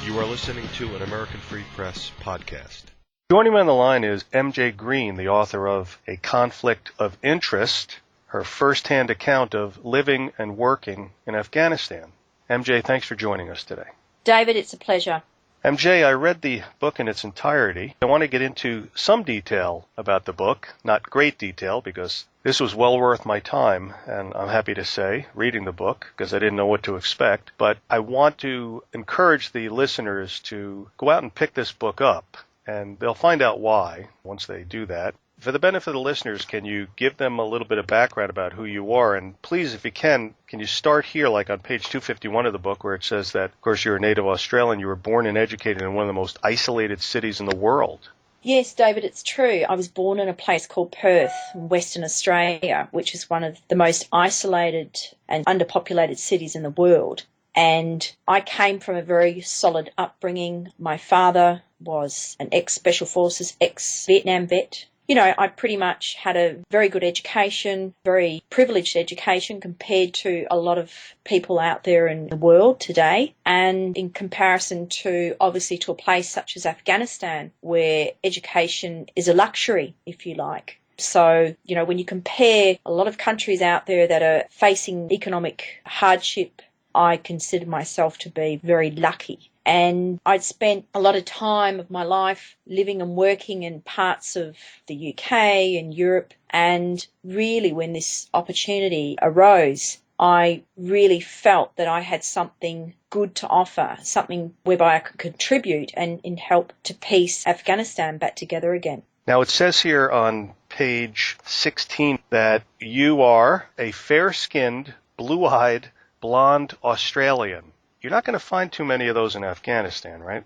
You are listening to an American Free Press podcast. Joining me on the line is M.J. Greene, the author of A Conflict of Interest, her first-hand account of living and working in Afghanistan. M.J., thanks for joining us today. David, it's a pleasure. M.J., I read the book in its entirety. I want to get into some detail about the book, not great detail, because this was well worth my time, and I'm happy to say, reading the book, because I didn't know what to expect. But I want to encourage the listeners to go out and pick this book up, and they'll find out why once they do that. For the benefit of the listeners, can you give them a little bit of background about who you are? And please, if you can you start here, like on page 251 of the book, where it says that, of course, you're a native Australian. You were born and educated in one of the most isolated cities in the world. Yes, David, it's true. I was born in a place called Perth, in Western Australia, which is one of the most isolated and underpopulated cities in the world. And I came from a very solid upbringing. My father was an ex-Special Forces, ex-Vietnam vet. You know, I pretty much had a very good education, very privileged education compared to a lot of people out there in the world today. And in comparison to, obviously, to a place such as Afghanistan, where education is a luxury, if you like. So, you know, when you compare a lot of countries out there that are facing economic hardship, I consider myself to be very lucky. And I'd spent a lot of time of my life living and working in parts of the UK and Europe. And really, when this opportunity arose, I really felt that I had something good to offer, something whereby I could contribute and help to piece Afghanistan back together again. Now, it says here on page 16 that you are a fair-skinned, blue-eyed, blonde Australian. You're not going to find too many of those in Afghanistan, right?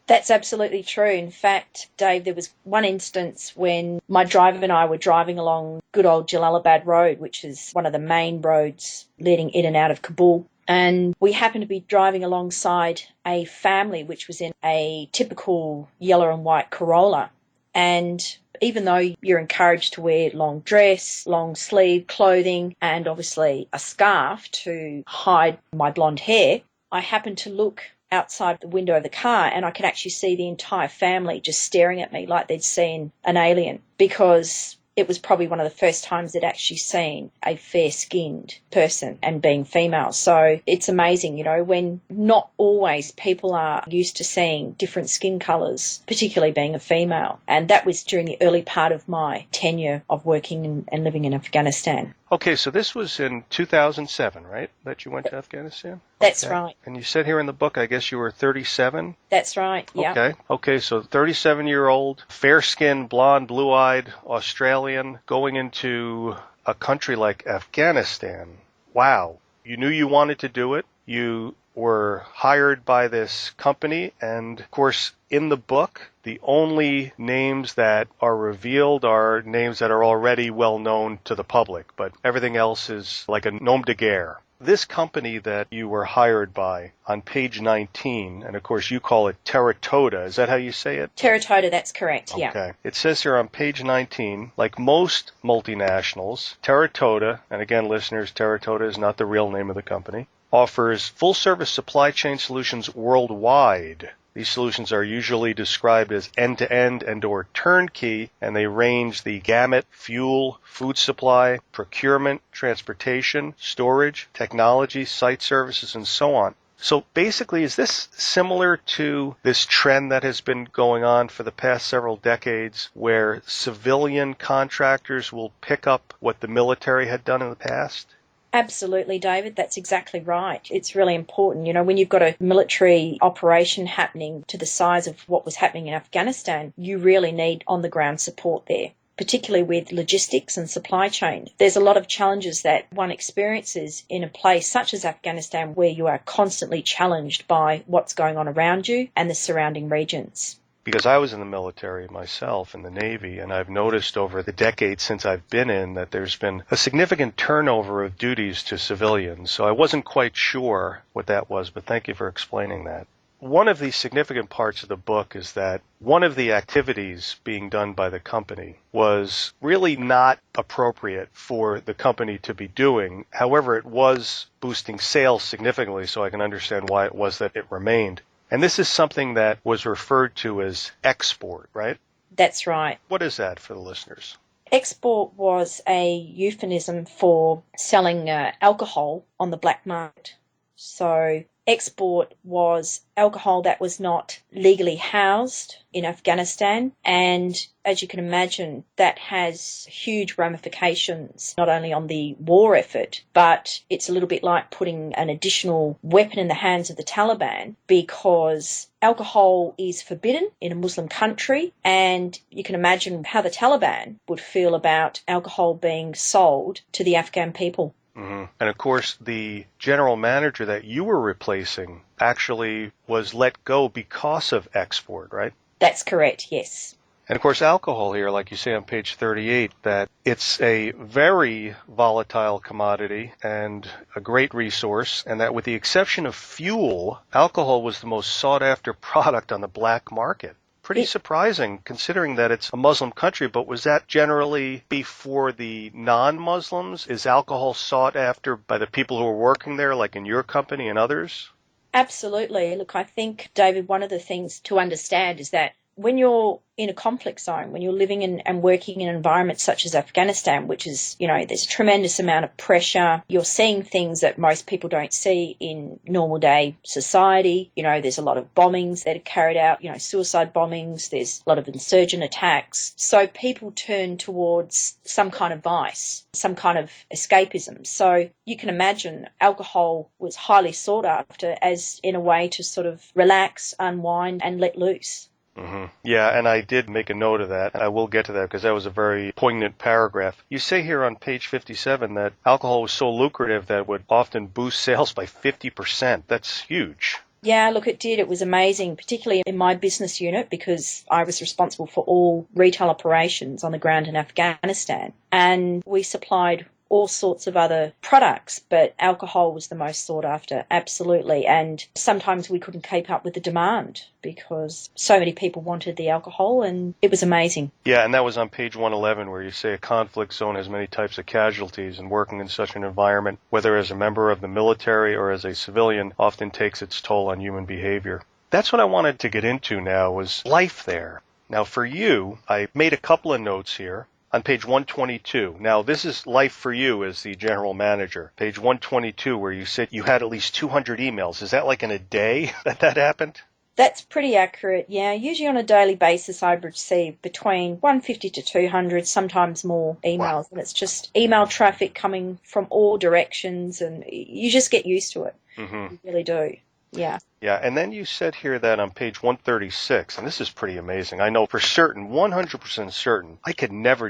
That's absolutely true. In fact, Dave, there was one instance when my driver and I were driving along good old Jalalabad Road, which is one of the main roads leading in and out of Kabul. And we happened to be driving alongside a family which was in a typical yellow and white Corolla. And even though you're encouraged to wear long dress, long sleeve clothing, and obviously a scarf to hide my blonde hair, I happened to look outside the window of the car and I could actually see the entire family just staring at me like they'd seen an alien, because it was probably one of the first times they'd actually seen a fair-skinned person and being female. So it's amazing, you know, when not always people are used to seeing different skin colours, particularly being a female. And that was during the early part of my tenure of working and living in Afghanistan. Okay, so this was in 2007, right, that you went to Afghanistan? That's okay. Right. And you said here in the book, I guess you were 37? That's right, yeah. Okay, so 37-year-old, fair-skinned, blonde, blue-eyed Australian going into a country like Afghanistan. Wow. You knew you wanted to do it. You were hired by this company, and of course, in the book, the only names that are revealed are names that are already well known to the public, but everything else is like a nom de guerre. This company that you were hired by on page 19, and of course you call it Terratota, is that how you say it? Terratota, that's correct, yeah. Okay. It says here on page 19, like most multinationals, Terratota, and again listeners, Terratota is not the real name of the company, offers full-service supply chain solutions worldwide. These solutions are usually described as end-to-end and or turnkey, and they range the gamut: fuel, food supply, procurement, transportation, storage, technology, site services, and so on. So basically, is this similar to this trend that has been going on for the past several decades, where civilian contractors will pick up what the military had done in the past? Absolutely, David. That's exactly right. It's really important. You know, when you've got a military operation happening to the size of what was happening in Afghanistan, you really need on-the-ground support there, particularly with logistics and supply chain. There's a lot of challenges that one experiences in a place such as Afghanistan, where you are constantly challenged by what's going on around you and the surrounding regions. Because I was in the military myself, in the Navy, and I've noticed over the decades since I've been in that there's been a significant turnover of duties to civilians. So I wasn't quite sure what that was, but thank you for explaining that. One of the significant parts of the book is that one of the activities being done by the company was really not appropriate for the company to be doing. However, it was boosting sales significantly, so I can understand why it was that it remained. And this is something that was referred to as export, right? That's right. What is that for the listeners? Export was a euphemism for selling alcohol on the black market. So export was alcohol that was not legally housed in Afghanistan. And as you can imagine, that has huge ramifications, not only on the war effort, but it's a little bit like putting an additional weapon in the hands of the Taliban, because alcohol is forbidden in a Muslim country. And you can imagine how the Taliban would feel about alcohol being sold to the Afghan people. Mm-hmm. And of course, the general manager that you were replacing actually was let go because of export, right? That's correct, yes. And of course, alcohol here, like you say on page 38, that it's a very volatile commodity and a great resource, and that with the exception of fuel, alcohol was the most sought after product on the black market. Pretty surprising, considering that it's a Muslim country, but was that generally before the non-Muslims? Is alcohol sought after by the people who are working there, like in your company and others? Absolutely. Look, I think, David, one of the things to understand is that when you're in a conflict zone, when you're living in and working in an environment such as Afghanistan, which is, there's a tremendous amount of pressure, you're seeing things that most people don't see in normal day society. There's a lot of bombings that are carried out, suicide bombings, there's a lot of insurgent attacks. So people turn towards some kind of vice, some kind of escapism. So you can imagine alcohol was highly sought after as in a way to sort of relax, unwind, and let loose. Mm-hmm. Yeah, and I did make a note of that. I will get to that because that was a very poignant paragraph. You say here on page 57 that alcohol was so lucrative that it would often boost sales by 50%. That's huge. Yeah, look, it did. It was amazing, particularly in my business unit, because I was responsible for all retail operations on the ground in Afghanistan. And we supplied all sorts of other products, but alcohol was the most sought after, absolutely. And sometimes we couldn't keep up with the demand because so many people wanted the alcohol, and it was amazing. Yeah, and that was on page 111 where you say a conflict zone has many types of casualties, and working in such an environment, whether as a member of the military or as a civilian, often takes its toll on human behavior. That's what I wanted to get into now, was life there. Now for you, I made a couple of notes here. On page 122. Now, this is life for you as the general manager. Page 122, where you said you had at least 200 emails. Is that like in a day that happened? That's pretty accurate, yeah. Usually on a daily basis, I receive between 150 to 200, sometimes more emails. Wow. And it's just email traffic coming from all directions, and you just get used to it. Mm-hmm. You really do. Yeah. Yeah, and then you said here that on page 136, and this is pretty amazing. I know for certain, 100% certain,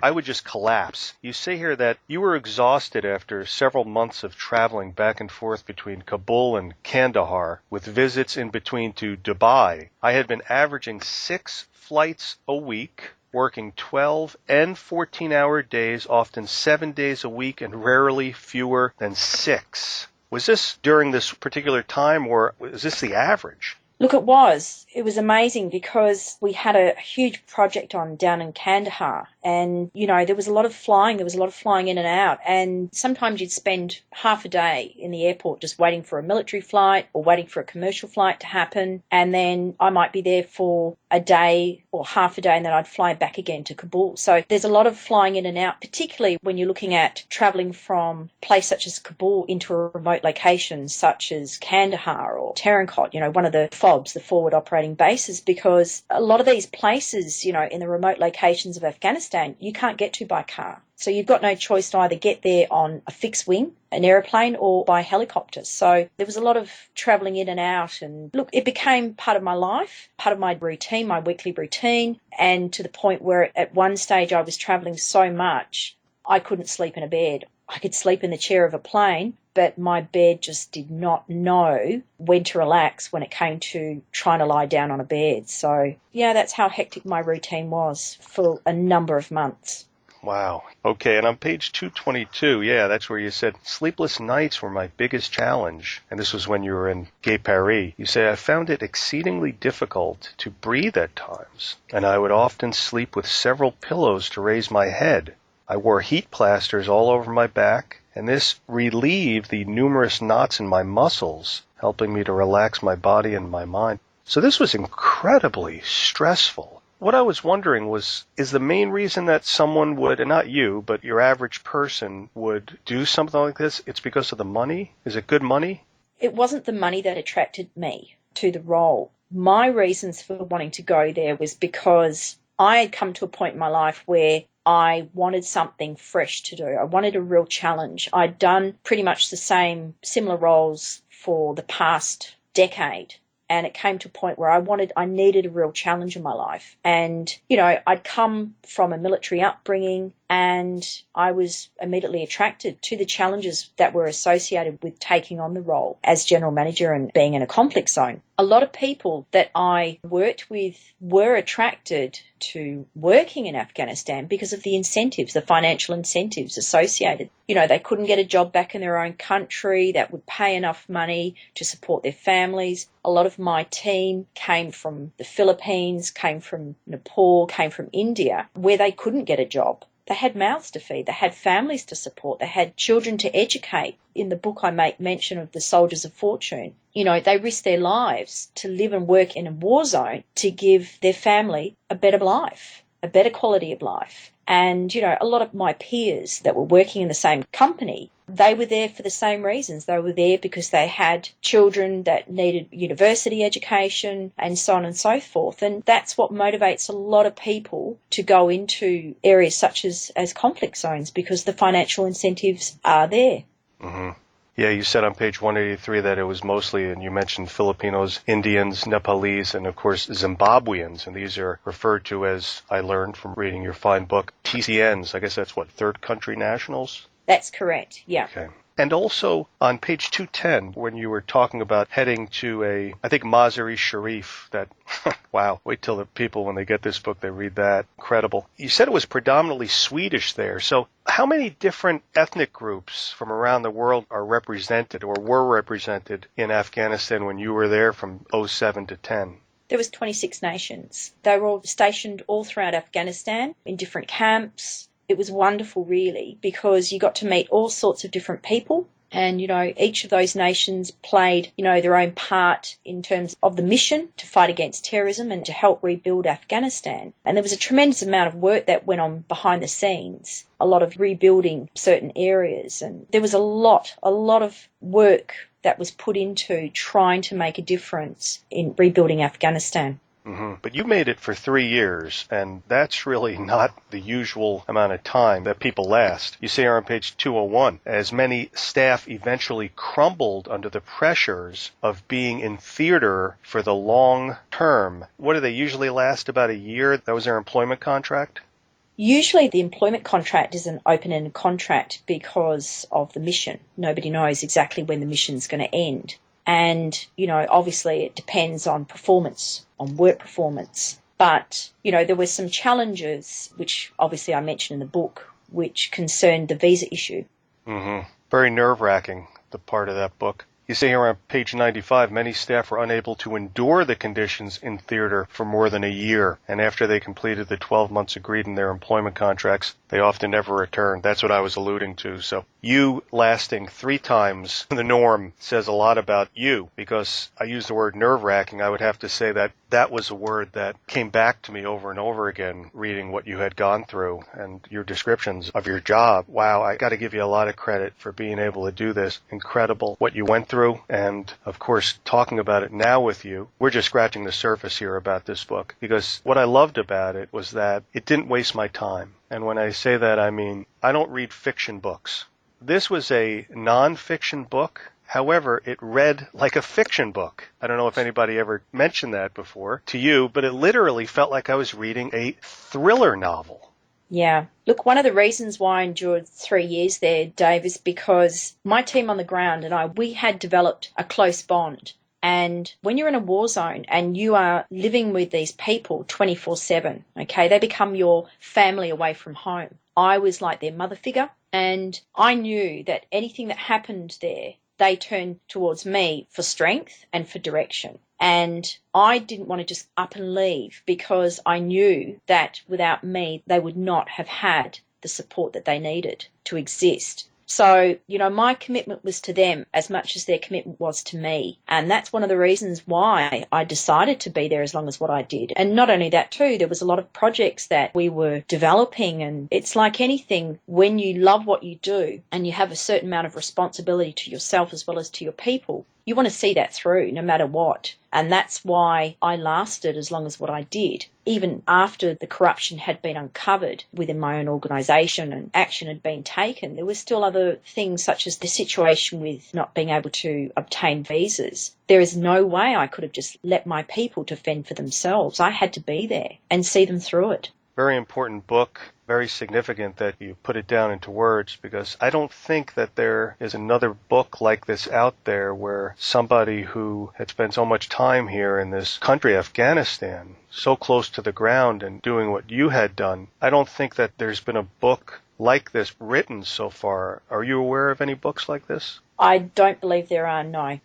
I would just collapse. You say here that you were exhausted after several months of traveling back and forth between Kabul and Kandahar, with visits in between to Dubai. I had been averaging 6 flights a week, working 12 and 14-hour days, often 7 days a week, and rarely fewer than 6. Was this during this particular time, or was this the average? Look, it was. It was amazing because we had a huge project on down in Kandahar, and, there was a lot of flying. There was a lot of flying in and out, and sometimes you'd spend half a day in the airport just waiting for a military flight or waiting for a commercial flight to happen, and then I might be there for a day or half a day, and then I'd fly back again to Kabul. So there's a lot of flying in and out, particularly when you're looking at traveling from a place such as Kabul into a remote location such as Kandahar or Tarankot, one of the FOBs, the forward operating bases, because a lot of these places, in the remote locations of Afghanistan, you can't get to by car. So you've got no choice to either get there on a fixed wing, an aeroplane, or by helicopter. So there was a lot of travelling in and out. And look, it became part of my life, part of my routine, my weekly routine, and to the point where at one stage I was travelling so much I couldn't sleep in a bed. I could sleep in the chair of a plane, but my bed just did not know when to relax when it came to trying to lie down on a bed. So, yeah, that's how hectic my routine was for a number of months. Wow. Okay, and on page 222, yeah, that's where you said, sleepless nights were my biggest challenge. And this was when you were in Gahary. You say, I found it exceedingly difficult to breathe at times, and I would often sleep with several pillows to raise my head. I wore heat plasters all over my back, and this relieved the numerous knots in my muscles, helping me to relax my body and my mind. So this was incredibly stressful. What I was wondering was, is the main reason that someone would, and not you, but your average person would do something like this, it's because of the money? Is it good money? It wasn't the money that attracted me to the role. My reasons for wanting to go there was because I had come to a point in my life where I wanted something fresh to do. I wanted a real challenge. I'd done pretty much the same similar roles for the past decade. And it came to a point where I needed a real challenge in my life. And, I'd come from a military upbringing and I was immediately attracted to the challenges that were associated with taking on the role as general manager and being in a conflict zone. A lot of people that I worked with were attracted to working in Afghanistan because of the incentives, the financial incentives associated. They couldn't get a job back in their own country that would pay enough money to support their families. A lot of my team came from the Philippines, came from Nepal, came from India, where they couldn't get a job. They had mouths to feed. They had families to support. They had children to educate. In the book, I make mention of the soldiers of fortune. They risked their lives to live and work in a war zone to give their family a better life, a better quality of life. And, a lot of my peers that were working in the same company, they were there for the same reasons. They were there because they had children that needed university education and so on and so forth. And that's what motivates a lot of people to go into areas such as conflict zones, because the financial incentives are there. Mm-hmm. Yeah, you said on page 183 that it was mostly, and you mentioned Filipinos, Indians, Nepalese, and of course Zimbabweans. And these are referred to as, I learned from reading your fine book, TCNs. I guess that's what, third country nationals? That's correct, yeah. Okay. And also on page 210, when you were talking about heading to I think Mazar-e Sharif, that, wow, wait till the people, when they get this book, they read that. Incredible. You said it was predominantly Swedish there. So how many different ethnic groups from around the world are represented or were represented in Afghanistan when you were there from 07 to 10? There was 26 nations. They were all stationed all throughout Afghanistan in different camps. It was wonderful, really, because you got to meet all sorts of different people. And, each of those nations played, their own part in terms of the mission to fight against terrorism and to help rebuild Afghanistan. And there was a tremendous amount of work that went on behind the scenes, a lot of rebuilding certain areas. And there was a lot of work that was put into trying to make a difference in rebuilding Afghanistan. Mm-hmm. But you made it for 3 years, and that's really not the usual amount of time that people last. You say on page 201, as many staff eventually crumbled under the pressures of being in theater for the long term. What do they usually last, about a year? That was their employment contract? Usually the employment contract is an open-ended contract because of the mission. Nobody knows exactly when the mission's going to end. And, obviously it depends on performance, on work performance. But, there were some challenges, which obviously I mentioned in the book, which concerned the visa issue. Mm-hmm. Very nerve-wracking, the part of that book. You say here on page 95, many staff were unable to endure the conditions in theater for more than a year. And after they completed the 12 months agreed in their employment contracts, they often never returned. That's what I was alluding to. So you lasting 3 times the norm says a lot about you, because I use the word nerve-wracking. I would have to say that that was a word that came back to me over and over again, reading what you had gone through and your descriptions of your job. Wow, I got to give you a lot of credit for being able to do this. Incredible what you went through. And of course, talking about it now with you, we're just scratching the surface here about this book, because what I loved about it was that it didn't waste my time. And when I say that, I mean, I don't read fiction books. This was a non-fiction book. However, it read like a fiction book. I don't know if anybody ever mentioned that before to you, but it literally felt like I was reading a thriller novel. Yeah. Look, one of the reasons why I endured 3 years there, Dave, is because my team on the ground and we had developed a close bond. And when you're in a war zone and you are living with these people 24/7, okay, they become your family away from home. I was like their mother figure, and I knew that anything that happened there, they turned towards me for strength and for direction. And I didn't want to just up and leave, because I knew that without me, they would not have had the support that they needed to exist. So, my commitment was to them as much as their commitment was to me. And that's one of the reasons why I decided to be there as long as what I did. And not only that too, there was a lot of projects that we were developing. And it's like anything, when you love what you do and you have a certain amount of responsibility to yourself as well as to your people, you want to see that through no matter what. And that's why I lasted as long as what I did. Even after the corruption had been uncovered within my own organisation and action had been taken, there were still other things such as the situation with not being able to obtain visas. There is no way I could have just let my people to fend for themselves. I had to be there and see them through it. Very important book, very significant that you put it down into words, because I don't think that there is another book like this out there where somebody who had spent so much time here in this country, Afghanistan, so close to the ground and doing what you had done. I don't think that there's been a book like this written so far. Are you aware of any books like this? I don't believe there are, no.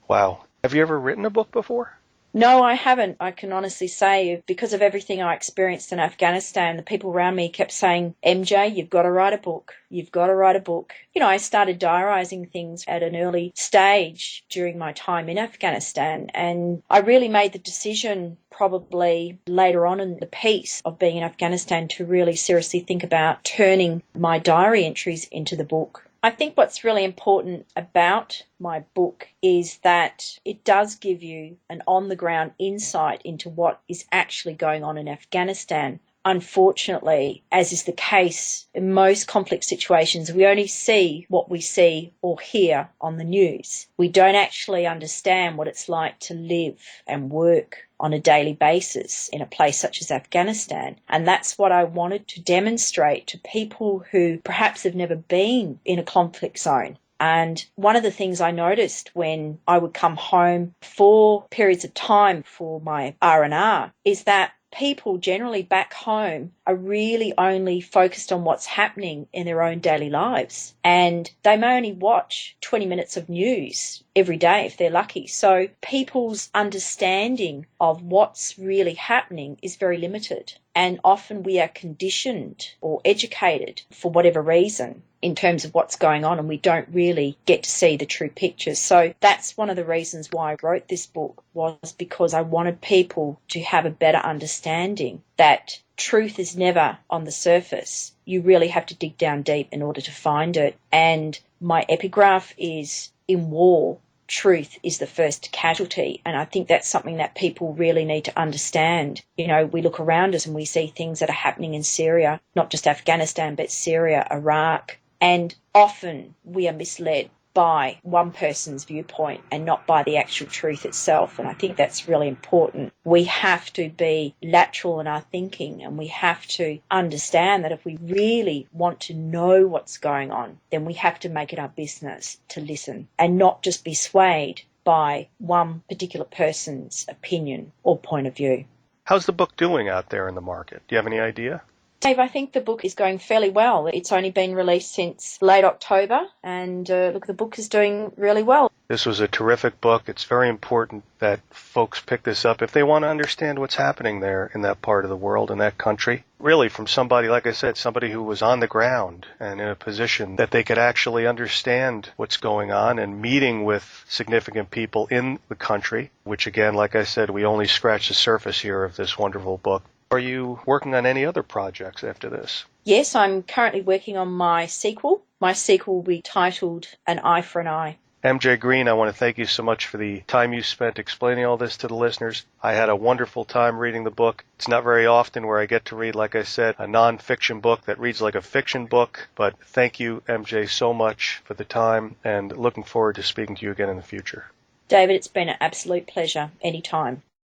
Wow. Have you ever written a book before? No, I haven't. I can honestly say, because of everything I experienced in Afghanistan, the people around me kept saying, MJ, you've got to write a book. You've got to write a book. I started diarising things at an early stage during my time in Afghanistan, and I really made the decision probably later on in the piece of being in Afghanistan to really seriously think about turning my diary entries into the book. I think what's really important about my book is that it does give you an on-the-ground insight into what is actually going on in Afghanistan. Unfortunately, as is the case in most conflict situations, we only see what we see or hear on the news. We don't actually understand what it's like to live and work on a daily basis in a place such as Afghanistan. And that's what I wanted to demonstrate to people who perhaps have never been in a conflict zone. And one of the things I noticed when I would come home for periods of time for my R&R is that people generally back home are really only focused on what's happening in their own daily lives. And they may only watch 20 minutes of news every day if they're lucky. So people's understanding of what's really happening is very limited. And often we are conditioned or educated for whatever reason in terms of what's going on, and we don't really get to see the true picture. So that's one of the reasons why I wrote this book, was because I wanted people to have a better understanding that truth is never on the surface. You really have to dig down deep in order to find it. And my epigraph is, in war, truth is the first casualty. And I think that's something that people really need to understand. We look around us and we see things that are happening in Syria, not just Afghanistan, but Syria, Iraq. And often we are misled by one person's viewpoint and not by the actual truth itself. And I think that's really important. We have to be lateral in our thinking, and we have to understand that if we really want to know what's going on, then we have to make it our business to listen and not just be swayed by one particular person's opinion or point of view. How's the book doing out there in the market? Do you have any idea? Dave, I think the book is going fairly well. It's only been released since late October, and the book is doing really well. This was a terrific book. It's very important that folks pick this up if they want to understand what's happening there in that part of the world, in that country. Really, from somebody, like I said, somebody who was on the ground and in a position that they could actually understand what's going on, and meeting with significant people in the country, which again, like I said, we only scratch the surface here of this wonderful book. Are you working on any other projects after this? Yes, I'm currently working on my sequel. My sequel will be titled An Eye for an Eye. MJ Greene, I want to thank you so much for the time you spent explaining all this to the listeners. I had a wonderful time reading the book. It's not very often where I get to read, like I said, a non-fiction book that reads like a fiction book. But thank you, MJ, so much for the time, and looking forward to speaking to you again in the future. David, it's been an absolute pleasure. Anytime.